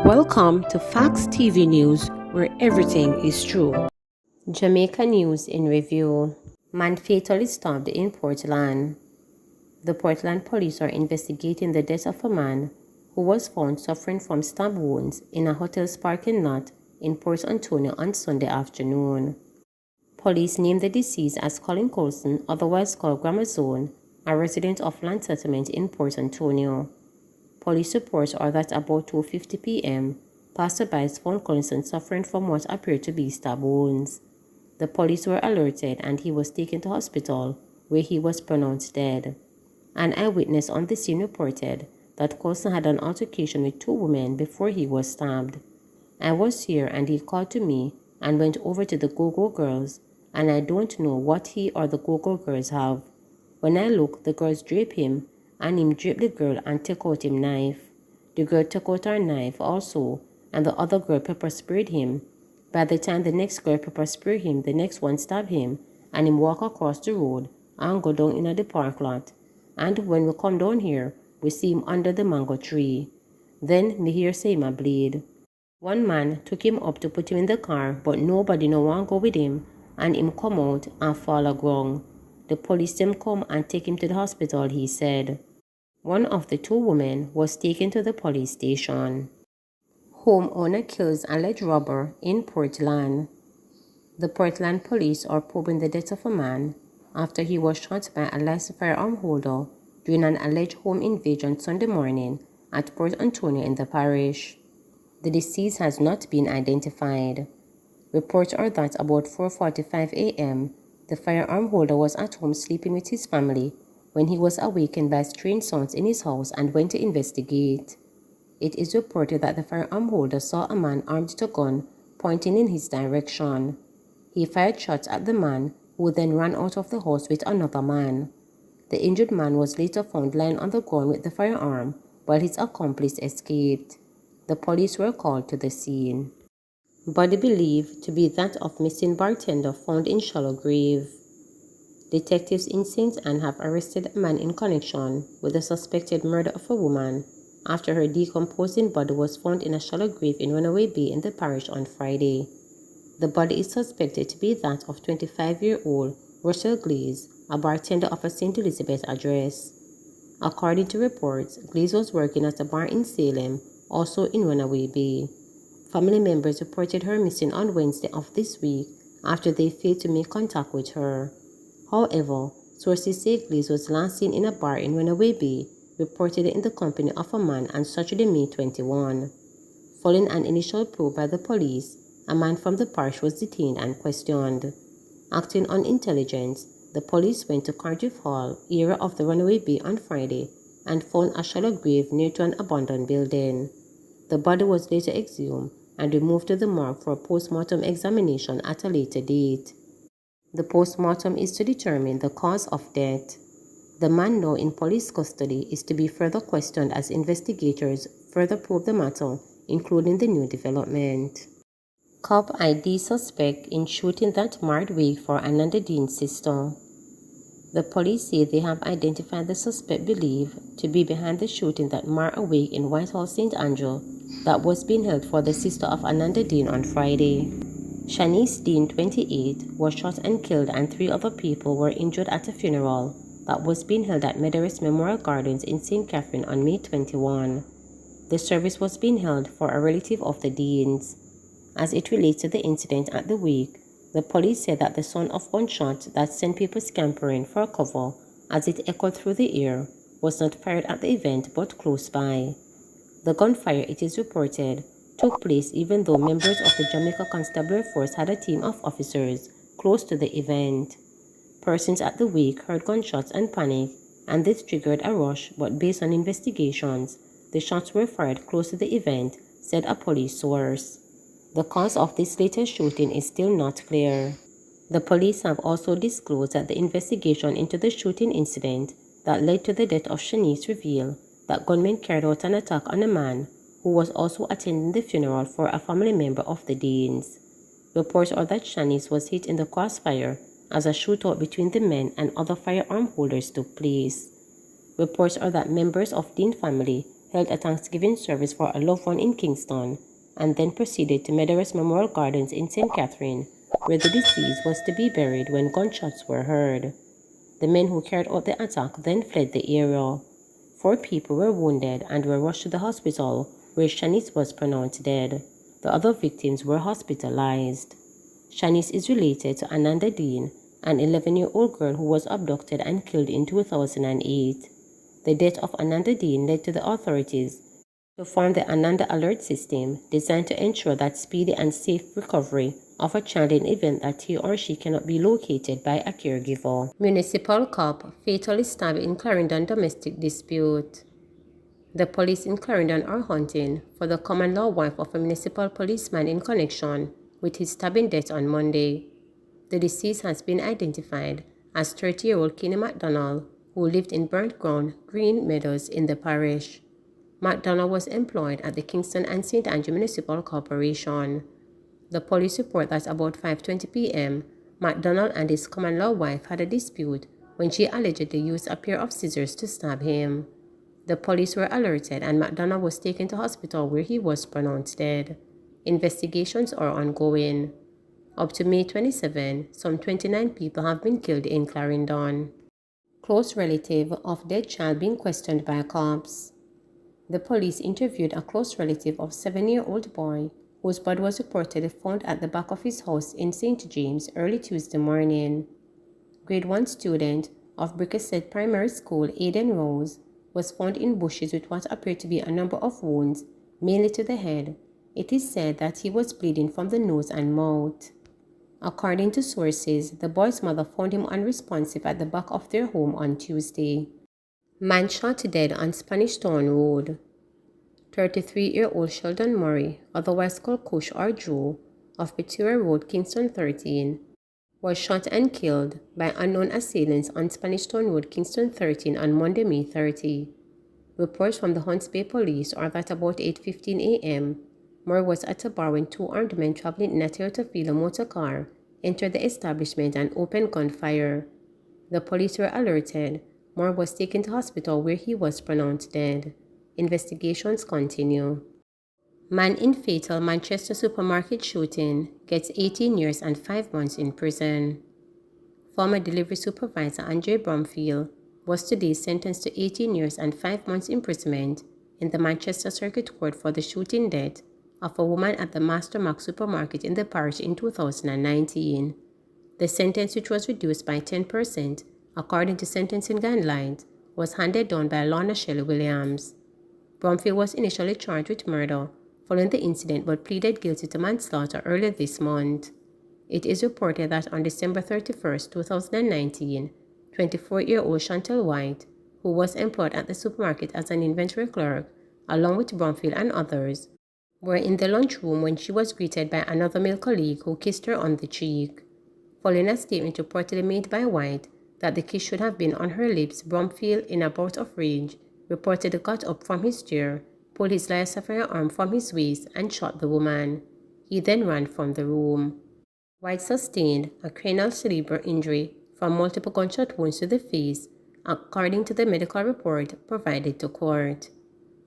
Welcome to Facts TV News, where everything is true. Jamaica news in review. Man fatally stabbed in Portland. The Portland police are investigating the death of a man who was found suffering from stab wounds in a hotel's parking lot in Port Antonio on Sunday afternoon. Police named the deceased as Colin Colson, otherwise called Gramazone, a resident of Land Settlement in Port Antonio. Police reports are that about 2:50 p.m., passersby found Colson suffering from what appeared to be stab wounds. The police were alerted and he was taken to hospital, where he was pronounced dead. An eyewitness on the scene reported that Colson had an altercation with two women before he was stabbed. "I was here and he called to me and went over to the Go-Go Girls, and I don't know what he or the Go-Go Girls have. When I look, the girls drape him, and him drape the girl and take out him knife. The girl took out her knife also, and the other girl pepper sprayed him. By the time the next girl pepper sprayed him, the next one stabbed him, and him walk across the road and go down in the park lot. And when we come down here, we see him under the mango tree. Then me hear say him a bleed. One man took him up to put him in the car, but nobody no want go with him, and him come out and fall aground. The police them come and take him to the hospital," he said. One of the two women was taken to the police station. Homeowner kills alleged robber in Portland. The Portland police are probing the death of a man after he was shot by a licensed firearm holder during an alleged home invasion Sunday morning at Port Antonio in the parish. The deceased has not been identified. Reports are that about 4:45 a.m., the firearm holder was at home sleeping with his family when he was awakened by strange sounds in his house and went to investigate. It is reported that the firearm holder saw a man armed with a gun pointing in his direction. He fired shots at the man, who then ran out of the house with another man. The injured man was later found lying on the ground with the firearm, while his accomplice escaped. The police were called to the scene. Body believed to be that of missing bartender found in shallow grave. Detectives in St. Anne have arrested a man in connection with the suspected murder of a woman after her decomposing body was found in a shallow grave in Runaway Bay in the parish on Friday. The body is suspected to be that of 25-year-old Russell Glaze, a bartender of a St. Elizabeth address. According to reports, Glaze was working at a bar in Salem, also in Runaway Bay. Family members reported her missing on Wednesday of this week after they failed to make contact with her. However, sources say Glaze was last seen in a bar in Runaway Bay, reportedly in the company of a man on Saturday, May 21. Following an initial probe by the police, a man from the parish was detained and questioned. Acting on intelligence, the police went to Cardiff Hall, area of the Runaway Bay on Friday, and found a shallow grave near to an abandoned building. The body was later exhumed and removed to the morgue for a post-mortem examination at a later date. The post-mortem is to determine the cause of death. The man now in police custody is to be further questioned as investigators further probe the matter, including the new development. Cop ID suspect in shooting that marred wake for Ananda Dean's sister. The police say they have identified the suspect believed to be behind the shooting that marred a wake in Whitehall St. Andrew that was being held for the sister of Ananda Dean on Friday. Shanice Dean, 28, was shot and killed, and 3 other people were injured at a funeral that was being held at Meadows Memorial Gardens in St. Catherine on May 21. The service was being held for a relative of the Deans. As it relates to the incident at the wake, the police said that the sound of gunshot that sent people scampering for cover as it echoed through the air was not fired at the event but close by. The gunfire, it is reported, took place even though members of the Jamaica Constabulary Force had a team of officers close to the event. Persons at the wake heard gunshots and panic, and this triggered a rush, but based on investigations, the shots were fired close to the event, said a police source. The cause of this latest shooting is still not clear. The police have also disclosed that the investigation into the shooting incident that led to the death of Shanice revealed that gunmen carried out an attack on a man who was also attending the funeral for a family member of the Deans. Reports are that Shanice was hit in the crossfire as a shootout between the men and other firearm holders took place. Reports are that members of Dean family held a Thanksgiving service for a loved one in Kingston, and then proceeded to Meadows Memorial Gardens in St. Catherine, where the deceased was to be buried when gunshots were heard. The men who carried out the attack then fled the area. 4 people were wounded and were rushed to the hospital, where Shanice was pronounced dead. The other victims were hospitalized. Shanice is related to Ananda Dean, an 11-year-old girl who was abducted and killed in 2008. The death of Ananda Dean led to the authorities to form the Ananda Alert System, designed to ensure that speedy and safe recovery of a child in the event that he or she cannot be located by a caregiver. Municipal cop fatally stabbed in Clarendon domestic dispute. The police in Clarendon are hunting for the common-law wife of a municipal policeman in connection with his stabbing death on Monday. The deceased has been identified as 30-year-old Kenny McDonald, who lived in Burnt Ground, Green Meadows in the parish. McDonald was employed at the Kingston and St. Andrew Municipal Corporation. The police report that about 5:20 p.m., McDonald and his common-law wife had a dispute when she allegedly used a pair of scissors to stab him. The police were alerted and McDonald was taken to hospital where he was pronounced dead. Investigations are ongoing. Up to May 27, some 29 people have been killed in Clarendon. Close relative of dead child being questioned by cops. The police interviewed a close relative of 7-year-old boy whose body was reportedly found at the back of his house in St. James early Tuesday morning. Grade 1 student of Brickestead Primary School, Aidan Rose, was found in bushes with what appeared to be a number of wounds, mainly to the head. It is said that he was bleeding from the nose and mouth. According to sources, the boy's mother found him unresponsive at the back of their home on Tuesday. Man shot dead on Spanish Town Road. 33-year-old Sheldon Murray, otherwise called Kush or Joe, of Peturia Road, Kingston 13, was shot and killed by unknown assailants on Spanish Town Road, Kingston 13 on Monday, May 30. Reports from the Hunts Bay Police are that about 8:15 a.m., Murray was at a bar when 2 armed men traveling in a Toyota Fielder motor car entered the establishment and opened gunfire. The police were alerted. Murray was taken to hospital where he was pronounced dead. Investigations continue. Man in fatal Manchester supermarket shooting gets 18 years and 5 months in prison. Former delivery supervisor Andre Bromfield was today sentenced to 18 years and 5 months imprisonment in the Manchester Circuit Court for the shooting death of a woman at the Master Mark supermarket in the parish in 2019. The sentence, which was reduced by 10%, according to sentencing guidelines, was handed down by Lorna Shelley Williams. Bromfield was initially charged with murder following the incident but pleaded guilty to manslaughter earlier this month. It is reported that on December 31, 2019, 24-year-old Chantel White, who was employed at the supermarket as an inventory clerk, along with Bromfield and others, were in the lunchroom when she was greeted by another male colleague who kissed her on the cheek. Following a statement reportedly made by White that the kiss should have been on her lips, Bromfield, in a bout of rage, reportedly got up from his chair, pulled his live firearm from his waist, and shot the woman. He then ran from the room. White sustained a cranial cerebral injury from multiple gunshot wounds to the face, according to the medical report provided to court.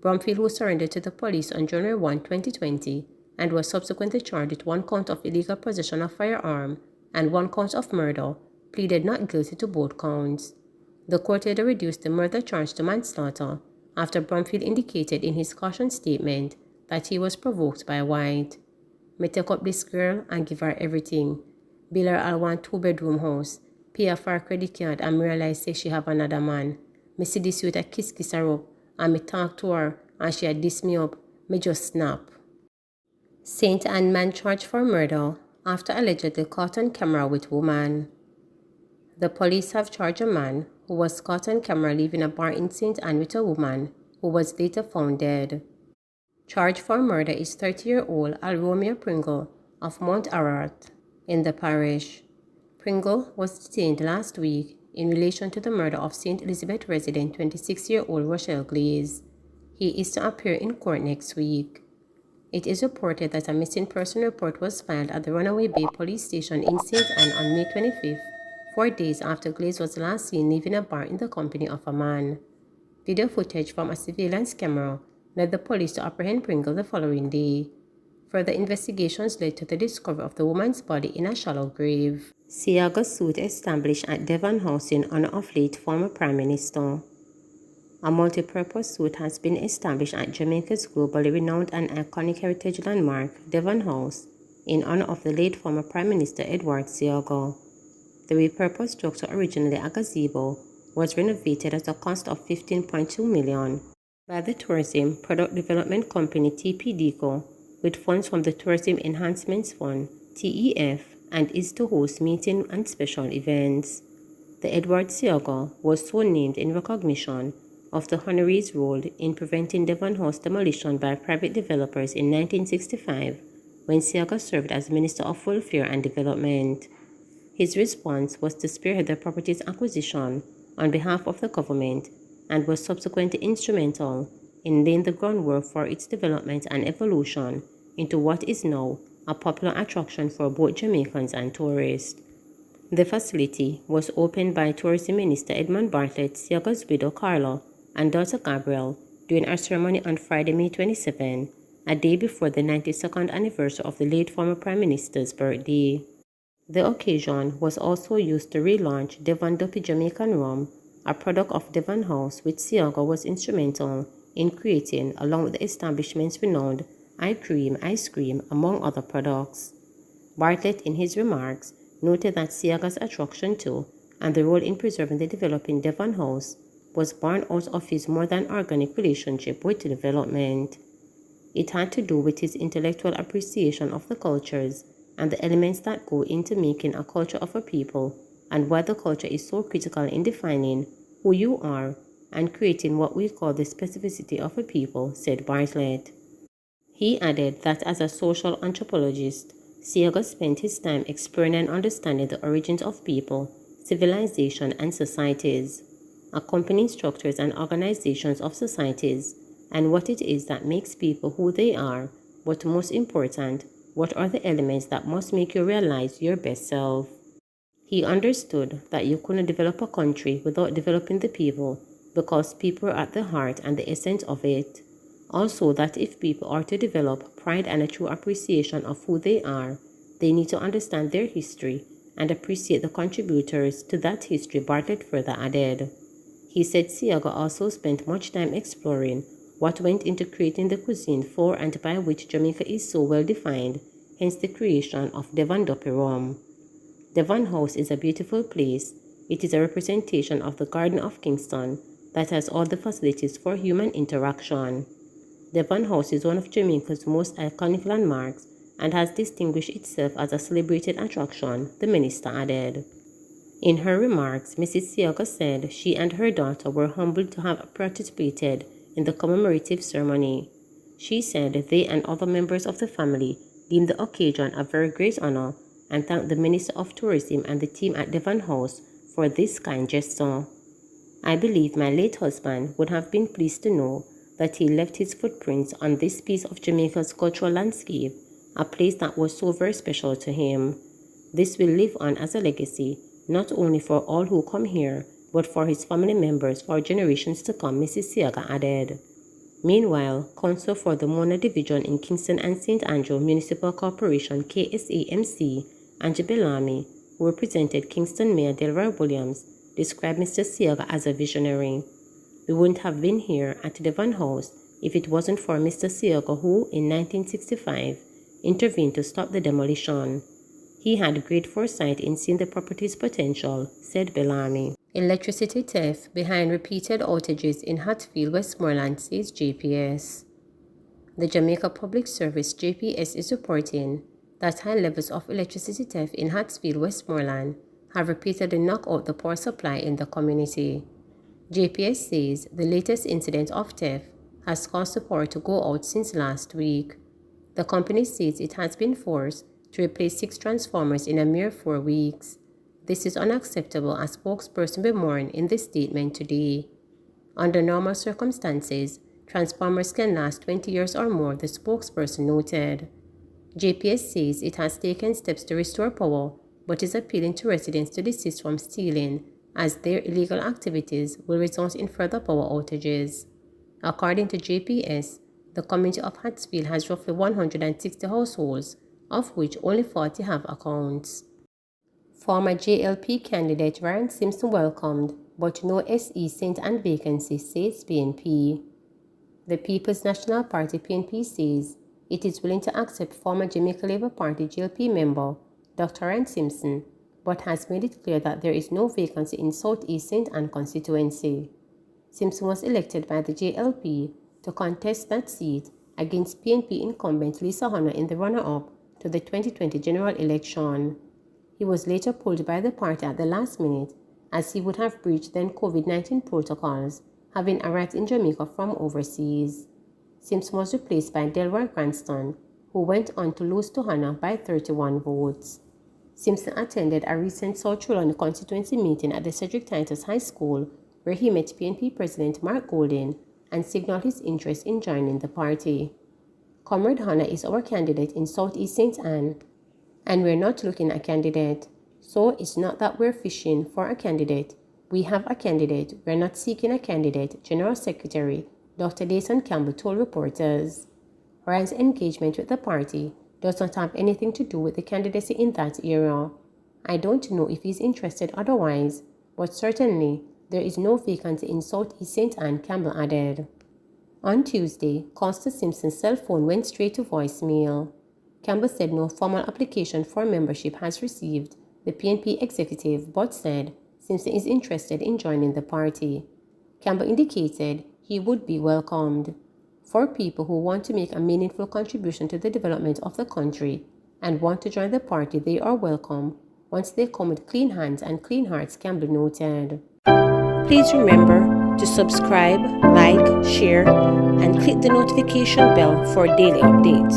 Bromfield, who surrendered to the police on January 1, 2020, and was subsequently charged with 1 count of illegal possession of firearm and 1 count of murder, pleaded not guilty to both counts. The court later reduced the murder charge to manslaughter after Bromfield indicated in his caution statement that he was provoked by White. "Me take up this girl and give her everything. Bill her all one 2-bedroom house, pay her for her credit card and me realize say she have another man. Me see this youth a kiss her up and me talk to her and she a diss me up. Me just snap." St. Anne man charged for murder after allegedly caught on camera with woman. The police have charged a man who was caught on camera leaving a bar in St. Anne with a woman who was later found dead. Charged for murder is 30-year-old Alromia Pringle of Mount Ararat in the parish. Pringle was detained last week in relation to the murder of St. Elizabeth resident 26-year-old Rochelle Glaze. He is to appear in court next week. It is reported that a missing person report was filed at the Runaway Bay police station in St. Anne on May 25th, 4 days after Glaze was last seen leaving a bar in the company of a man. Video footage from a surveillance camera led the police to apprehend Pringle the following day. Further investigations led to the discovery of the woman's body in a shallow grave. Seagull suit established at Devon House in honor of late former Prime Minister. A multi-purpose suit has been established at Jamaica's globally renowned and iconic heritage landmark, Devon House, in honor of the late former Prime Minister Edward Seagull. The repurposed structure, originally a gazebo, was renovated at a cost of $15.2 million by the Tourism Product Development Company TPDCO with funds from the Tourism Enhancements Fund TEF, and is to host meetings and special events. The Edward Seagull was so named in recognition of the honoree's role in preventing Devon House demolition by private developers in 1965 when Seagull served as Minister of Welfare and Development. His response was to spearhead the property's acquisition on behalf of the government and was subsequently instrumental in laying the groundwork for its development and evolution into what is now a popular attraction for both Jamaicans and tourists. The facility was opened by Tourism Minister Edmund Bartlett, Seagull's widow Carla, and daughter Gabrielle during a ceremony on Friday, May 27, a day before the 92nd anniversary of the late former Prime Minister's birthday. The occasion was also used to relaunch Devon Duppy Jamaican Rum, a product of Devon House which Seagull was instrumental in creating along with the establishment's renowned ice cream, among other products. Bartlett, in his remarks, noted that Seagull's attraction to and the role in preserving the developing Devon House was born out of his more than organic relationship with development. It had to do with his intellectual appreciation of the cultures and the elements that go into making a culture of a people, and why the culture is so critical in defining who you are and creating what we call the specificity of a people, said Bartlett. He added that as a social anthropologist, Seagull spent his time exploring and understanding the origins of people, civilization, and societies, accompanying structures and organizations of societies, and what it is that makes people who they are, but most important, what are the elements that must make you realize your best self. He understood that you couldn't develop a country without developing the people, because people are at the heart and the essence of it. Also, that if people are to develop pride and a true appreciation of who they are, they need to understand their history and appreciate the contributors to that history, Bartlett further added. He said Seagull also spent much time exploring what went into creating the cuisine for and by which Jamaica is so well defined, hence the creation of Devon Duppy Rum. Devon House is a beautiful place. It is a representation of the Garden of Kingston that has all the facilities for human interaction. Devon House is one of Jamaica's most iconic landmarks and has distinguished itself as a celebrated attraction, the minister added. In her remarks, Mrs. Seagull said she and her daughter were humbled to have participated in the commemorative ceremony. She said they and other members of the family deemed the occasion a very great honor and thanked the Minister of Tourism and the team at Devon House for this kind gesture. I believe my late husband would have been pleased to know that he left his footprints on this piece of Jamaica's cultural landscape, a place that was so very special to him. This will live on as a legacy, not only for all who come here, but for his family members for generations to come, Mrs. Seagull added. Meanwhile, Counsel for the Mona Division in Kingston and St. Andrew Municipal Corporation KSAMC, Angie Bellamy, who represented Kingston Mayor Delroy Williams, described Mr. Seagull as a visionary. We wouldn't have been here at Devon House if it wasn't for Mr. Seagull, who, in 1965, intervened to stop the demolition. He had great foresight in seeing the property's potential, said Bellamy. Electricity theft behind repeated outages in Hatfield, Westmoreland, says JPS. The Jamaica Public Service JPS is reporting that high levels of electricity theft in Hatfield, Westmoreland have repeatedly knocked out the power supply in the community. JPS says the latest incident of theft has caused the power to go out since last week. The company says it has been forced to replace 6 transformers in a mere 4 weeks. This is unacceptable, as spokesperson bemoaned in the statement today. Under normal circumstances, transformers can last 20 years or more, the spokesperson noted. JPS says it has taken steps to restore power, but is appealing to residents to desist from stealing as their illegal activities will result in further power outages. According to JPS, the community of Hatfield has roughly 160 households, of which only 40 have accounts. Former JLP candidate Ryan Simpson welcomed, but no SE St. Anne vacancy, says PNP. The People's National Party PNP says it is willing to accept former Jamaica Labour Party JLP member Dr. Ryan Simpson, but has made it clear that there is no vacancy in South East St. Anne constituency. Simpson was elected by the JLP to contest that seat against PNP incumbent Lisa Honor in the runner-up to the 2020 general election. He was later pulled by the party at the last minute as he would have breached then COVID-19 protocols, having arrived in Jamaica from overseas. Simpson was replaced by Delroy Cranston, who went on to lose to Honor by 31 votes. Simpson attended a recent South Carolina constituency meeting at the Cedric Titus High School, where he met PNP President Mark Golden and signaled his interest in joining the party. Comrade Honor is our candidate in Southeast St. Anne, and we're not looking at a candidate. So it's not that we're fishing for a candidate. We have a candidate. We're not seeking a candidate, General Secretary Dr. Dayson Campbell told reporters. Ryan's engagement with the party does not have anything to do with the candidacy in that area. I don't know if he's interested otherwise, but certainly there is no vacancy in Southeast St. Anne, Campbell added. On Tuesday, Costa Simpson's cell phone went straight to voicemail. Campbell said no formal application for membership has received the PNP executive, but said Simpson is interested in joining the party. Campbell indicated he would be welcomed. For people who want to make a meaningful contribution to the development of the country and want to join the party, they are welcome once they come with clean hands and clean hearts, Campbell noted. Please remember to subscribe, like, share, and click the notification bell for daily updates.